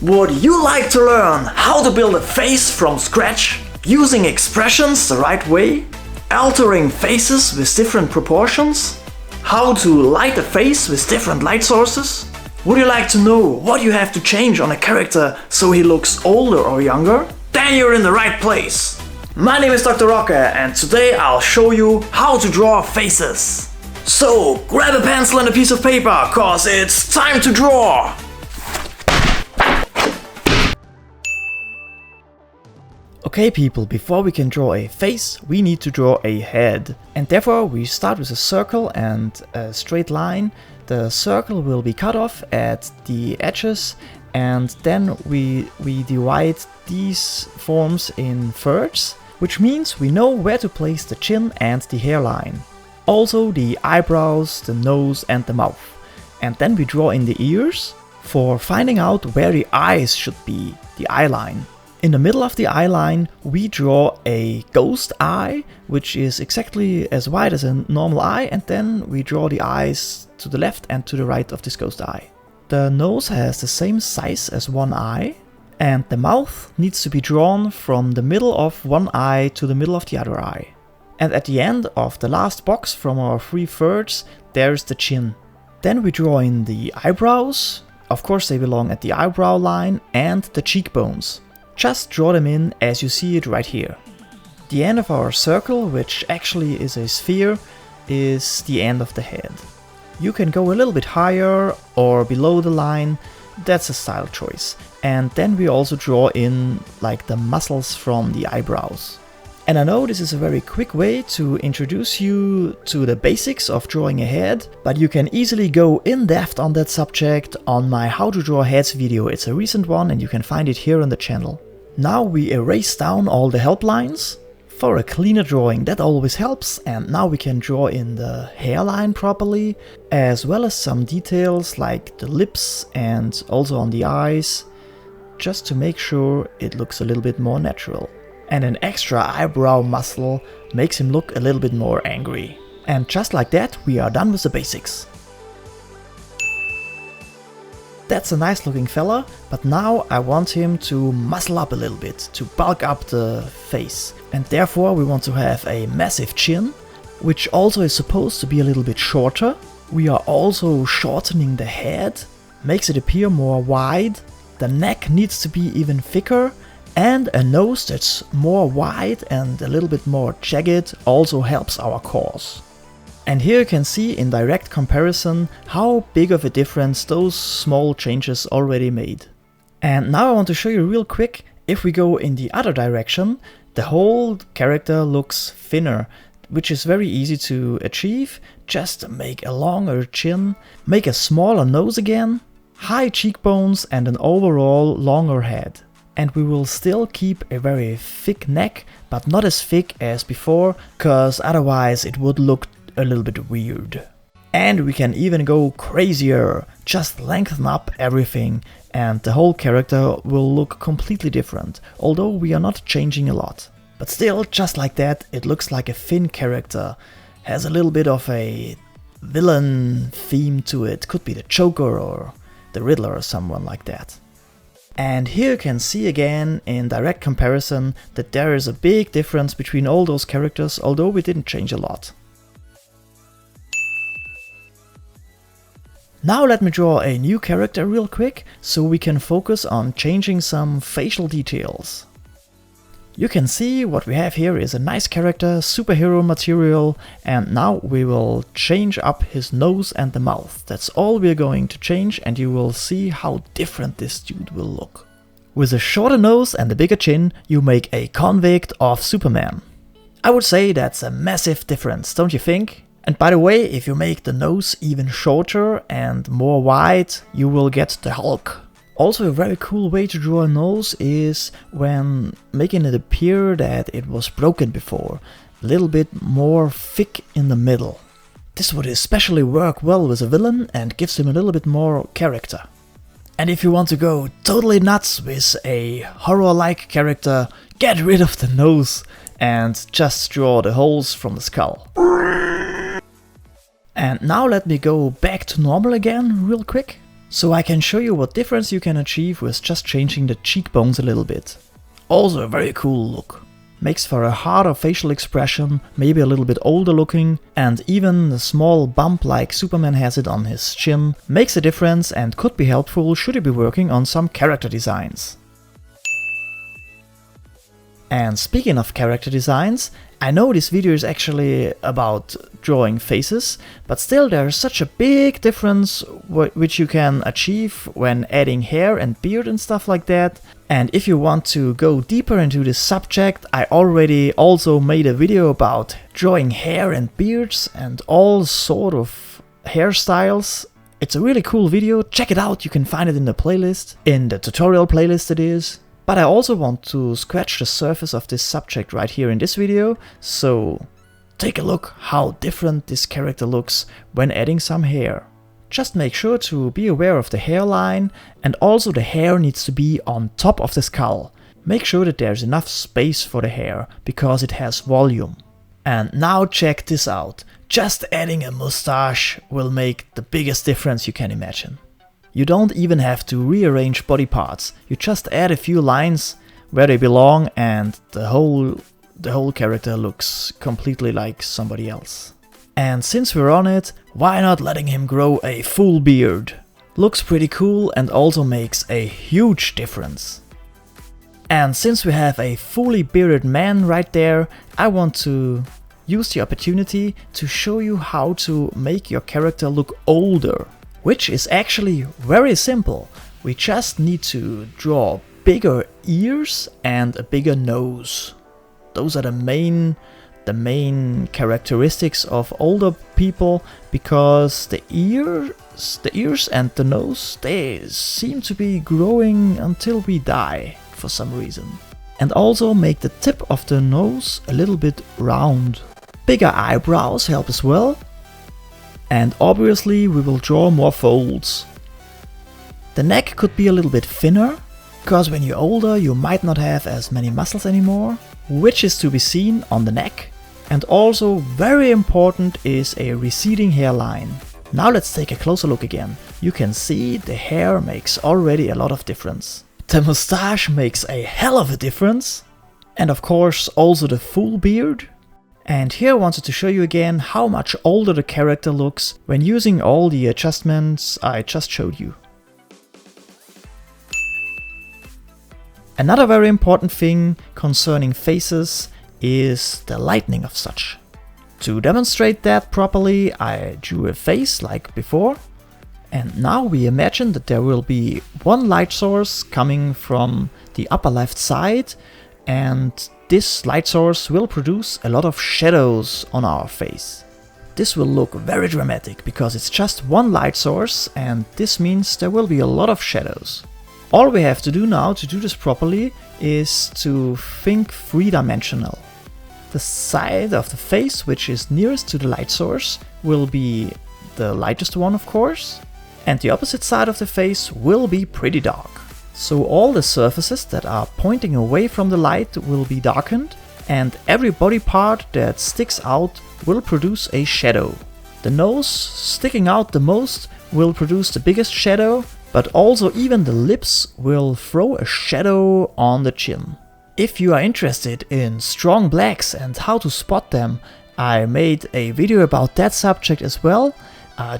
Would you like to learn how to build a face from scratch, using expressions the right way, altering faces with different proportions, how to light a face with different light sources? Would you like to know what you have to change on a character so he looks older or younger? Then you're in the right place! My name is Dr. Rocker and today I'll show you how to draw faces. So grab a pencil and a piece of paper, cause it's time to draw! Okay people, before we can draw a face, we need to draw a head. And therefore we start with a circle and a straight line. The circle will be cut off at the edges and then we divide these forms in thirds, which means we know where to place the chin and the hairline. Also the eyebrows, the nose and the mouth. And then we draw in the ears for finding out where the eyes should be, the eye line. In the middle of the eye line we draw a ghost eye, which is exactly as wide as a normal eye, and then we draw the eyes to the left and to the right of this ghost eye. The nose has the same size as one eye, and the mouth needs to be drawn from the middle of one eye to the middle of the other eye. And at the end of the last box from our 3/3, there's the chin. Then we draw in the eyebrows, of course they belong at the eyebrow line, and the cheekbones. Just draw them in as you see it right here. The end of our circle, which actually is a sphere, is the end of the head. You can go a little bit higher or below the line, that's a style choice. And then we also draw in like the muscles from the eyebrows. And I know this is a very quick way to introduce you to the basics of drawing a head, but you can easily go in depth on that subject on my How to Draw Heads video. It's a recent one and you can find it here on the channel. Now we erase down all the help lines for a cleaner drawing, that always helps, and now we can draw in the hairline properly, as well as some details like the lips and also on the eyes, just to make sure it looks a little bit more natural. And an extra eyebrow muscle makes him look a little bit more angry. And just like that we are done with the basics. That's a nice looking fella, but now I want him to muscle up a little bit, to bulk up the face. And therefore we want to have a massive chin, which also is supposed to be a little bit shorter. We are also shortening the head, makes it appear more wide. The neck needs to be even thicker, and a nose that's more wide and a little bit more jagged also helps our cause. And here you can see in direct comparison how big of a difference those small changes already made. And now I want to show you real quick, if we go in the other direction, the whole character looks thinner, which is very easy to achieve. Just make a longer chin, make a smaller nose again, high cheekbones and an overall longer head. And we will still keep a very thick neck, but not as thick as before, cause otherwise it would look a little bit weird. And we can even go crazier, just lengthen up everything and the whole character will look completely different, although we are not changing a lot. But still, just like that, it looks like a thin character, has a little bit of a villain theme to it, could be the Joker or the Riddler or someone like that. And here you can see again in direct comparison that there is a big difference between all those characters, although we didn't change a lot. Now let me draw a new character real quick, so we can focus on changing some facial details. You can see what we have here is a nice character, superhero material, and now we will change up his nose and the mouth. That's all we're going to change and you will see how different this dude will look. With a shorter nose and a bigger chin, you make a convict of Superman. I would say that's a massive difference, don't you think? And by the way, if you make the nose even shorter and more wide, you will get the Hulk. Also a very cool way to draw a nose is when making it appear that it was broken before. A little bit more thick in the middle. This would especially work well with a villain and gives him a little bit more character. And if you want to go totally nuts with a horror-like character, get rid of the nose and just draw the holes from the skull. And now let me go back to normal again real quick. So I can show you what difference you can achieve with just changing the cheekbones a little bit. Also a very cool look. Makes for a harder facial expression, maybe a little bit older looking, and even the small bump like Superman has it on his chin makes a difference and could be helpful should you be working on some character designs. And speaking of character designs, I know this video is actually about drawing faces, but still there is such a big difference which you can achieve when adding hair and beard and stuff like that. And if you want to go deeper into this subject, I already also made a video about drawing hair and beards and all sort of hairstyles. It's a really cool video, check it out, you can find it in the playlist, in the tutorial playlist it is. But I also want to scratch the surface of this subject right here in this video, so take a look how different this character looks when adding some hair. Just make sure to be aware of the hairline, and also the hair needs to be on top of the skull. Make sure that there's enough space for the hair, because it has volume. And now check this out, just adding a mustache will make the biggest difference you can imagine. You don't even have to rearrange body parts, you just add a few lines where they belong and the whole character looks completely like somebody else. And since we're on it, why not letting him grow a full beard? Looks pretty cool and also makes a huge difference. And since we have a fully bearded man right there, I want to use the opportunity to show you how to make your character look older. Which is actually very simple. We just need to draw bigger ears and a bigger nose. Those are the main characteristics of older people, because the ears and the nose, they seem to be growing until we die for some reason. And also make the tip of the nose a little bit round. Bigger eyebrows help as well. And obviously we will draw more folds. The neck could be a little bit thinner, because when you're older you might not have as many muscles anymore, which is to be seen on the neck. And also very important is a receding hairline. Now let's take a closer look again. You can see the hair makes already a lot of difference. The mustache makes a hell of a difference. And of course also the full beard. And here I wanted to show you again how much older the character looks when using all the adjustments I just showed you. Another very important thing concerning faces is the lighting of such. To demonstrate that properly, I drew a face like before. And now we imagine that there will be one light source coming from the upper left side, and this light source will produce a lot of shadows on our face. This will look very dramatic because it's just one light source, and this means there will be a lot of shadows. All we have to do now to do this properly is to think three-dimensional. The side of the face which is nearest to the light source will be the lightest one, of course, and the opposite side of the face will be pretty dark. So all the surfaces that are pointing away from the light will be darkened, and every body part that sticks out will produce a shadow. The nose sticking out the most will produce the biggest shadow, but also even the lips will throw a shadow on the chin. If you are interested in strong blacks and how to spot them, I made a video about that subject as well.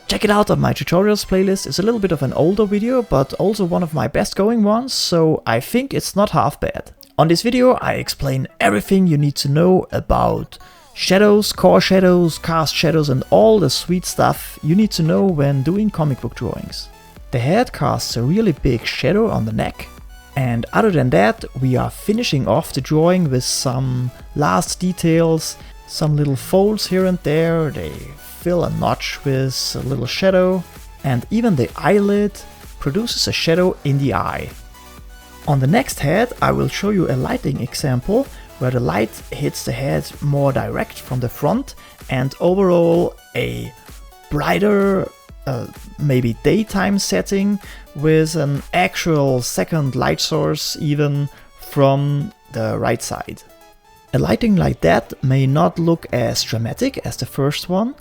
Check it out on my tutorials playlist. It's a little bit of an older video, but also one of my best going ones, so I think it's not half bad. On this video I explain everything you need to know about shadows, core shadows, cast shadows, and all the sweet stuff you need to know when doing comic book drawings. The head casts a really big shadow on the neck, and other than that we are finishing off the drawing with some last details, some little folds here and there. They fill a notch with a little shadow, and even the eyelid produces a shadow in the eye. On the next head I will show you a lighting example where the light hits the head more direct from the front, and overall a brighter, maybe daytime setting with an actual second light source even from the right side. A lighting like that may not look as dramatic as the first one,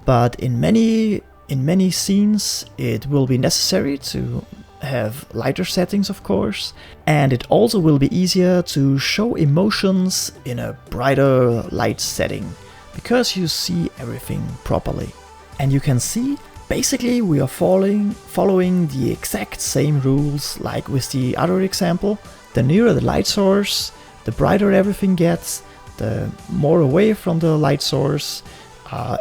but in many In many scenes it will be necessary to have lighter settings, of course, and it also will be easier to show emotions in a brighter light setting, because you see everything properly. And you can see, basically we are following the exact same rules like with the other example. The nearer the light source, the brighter everything gets, the more away from the light source,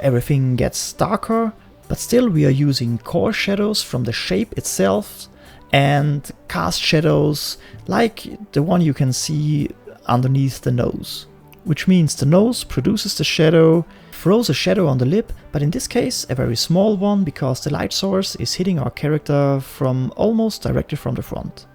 everything gets darker, but still we are using core shadows from the shape itself and cast shadows like the one you can see underneath the nose. Which means the nose produces the shadow, throws a shadow on the lip, but in this case a very small one, because the light source is hitting our character from almost directly from the front.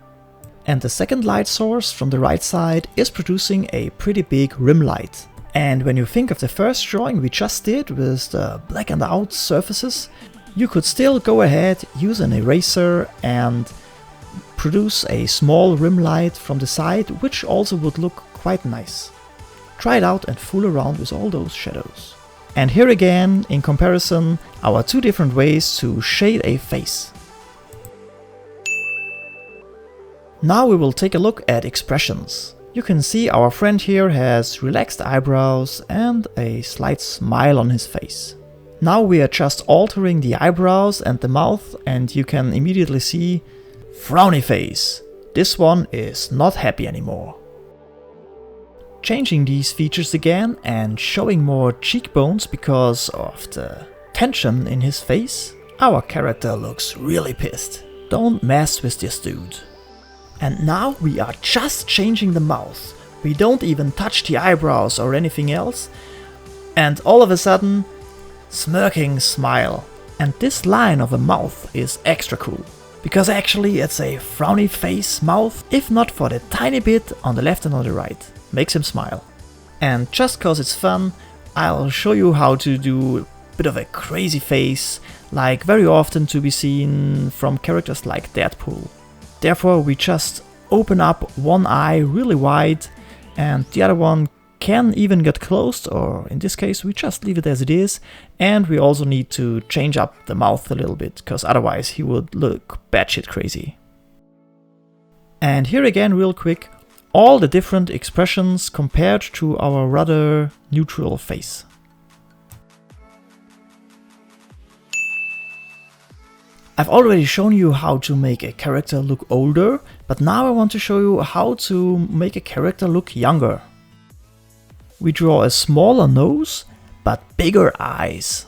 And the second light source from the right side is producing a pretty big rim light. And when you think of the first drawing we just did with the blackened out surfaces, you could still go ahead, use an eraser and produce a small rim light from the side, which also would look quite nice. Try it out and fool around with all those shadows. And here again, in comparison, our two different ways to shade a face. Now we will take a look at expressions. You can see our friend here has relaxed eyebrows and a slight smile on his face. Now we are just altering the eyebrows and the mouth, and you can immediately see frowny face. This one is not happy anymore. Changing these features again and showing more cheekbones because of the tension in his face, our character looks really pissed. Don't mess with this dude. And now we are just changing the mouth. We don't even touch the eyebrows or anything else. And all of a sudden, smirking smile. And this line of a mouth is extra cool, because actually it's a frowny face mouth, if not for the tiny bit on the left and on the right. Makes him smile. And just cause it's fun, I'll show you how to do a bit of a crazy face, like very often to be seen from characters like Deadpool. Therefore we just open up one eye really wide and the other one can even get closed, or in this case we just leave it as it is, and we also need to change up the mouth a little bit, because otherwise he would look batshit crazy. And here again, real quick, all the different expressions compared to our rather neutral face. I've already shown you how to make a character look older, but now I want to show you how to make a character look younger. We draw a smaller nose, but bigger eyes.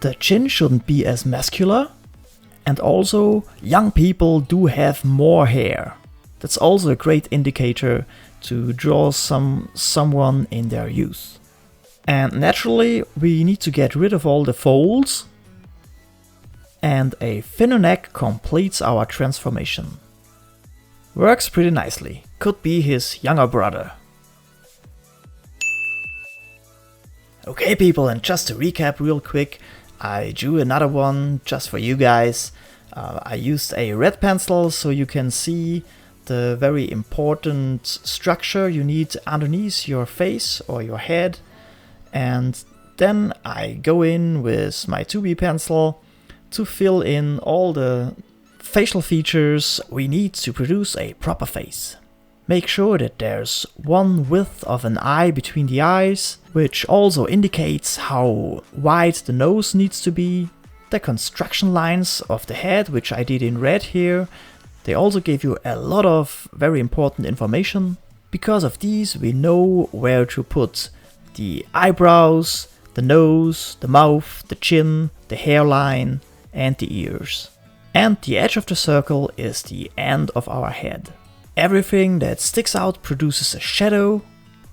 The chin shouldn't be as muscular, and also young people do have more hair. That's also a great indicator to draw someone in their youth. And naturally we need to get rid of all the folds, and a thinner neck completes our transformation. Works pretty nicely. Could be his younger brother. Okay people, and just to recap real quick, I drew another one just for you guys. I used a red pencil so you can see the very important structure you need underneath your face or your head. And then I go in with my 2B pencil to fill in all the facial features we need to produce a proper face. Make sure that there's one width of an eye between the eyes, which also indicates how wide the nose needs to be. The construction lines of the head, which I did in red here, they also give you a lot of very important information. Because of these we know where to put the eyebrows, the nose, the mouth, the chin, the hairline and the ears. And the edge of the circle is the end of our head. Everything that sticks out produces a shadow,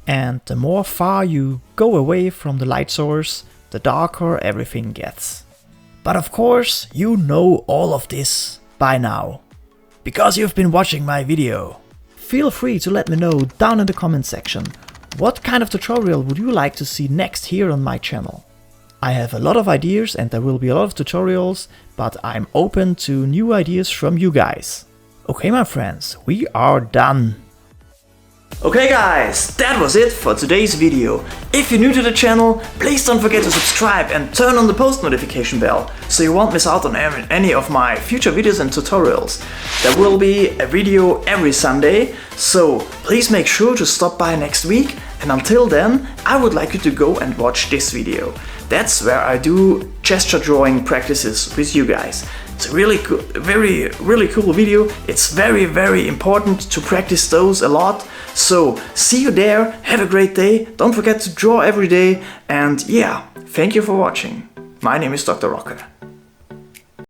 and the more far you go away from the light source, the darker everything gets. But of course, you know all of this by now, because you've been watching my video. Feel free to let me know down in the comment section, what kind of tutorial would you like to see next here on my channel? I have a lot of ideas and there will be a lot of tutorials, but I'm open to new ideas from you guys. Okay my friends, we are done. Okay guys, that was it for today's video. If you're new to the channel, please don't forget to subscribe and turn on the post notification bell so you won't miss out on any of my future videos and tutorials. There will be a video every Sunday, so please make sure to stop by next week, and until then I would like you to go and watch this video. That's where I do gesture drawing practices with you guys. It's a really cool, really cool video. It's very important to practice those a lot. So see you there, have a great day, don't forget to draw every day, and yeah, thank you for watching. My name is Dr. Rocker.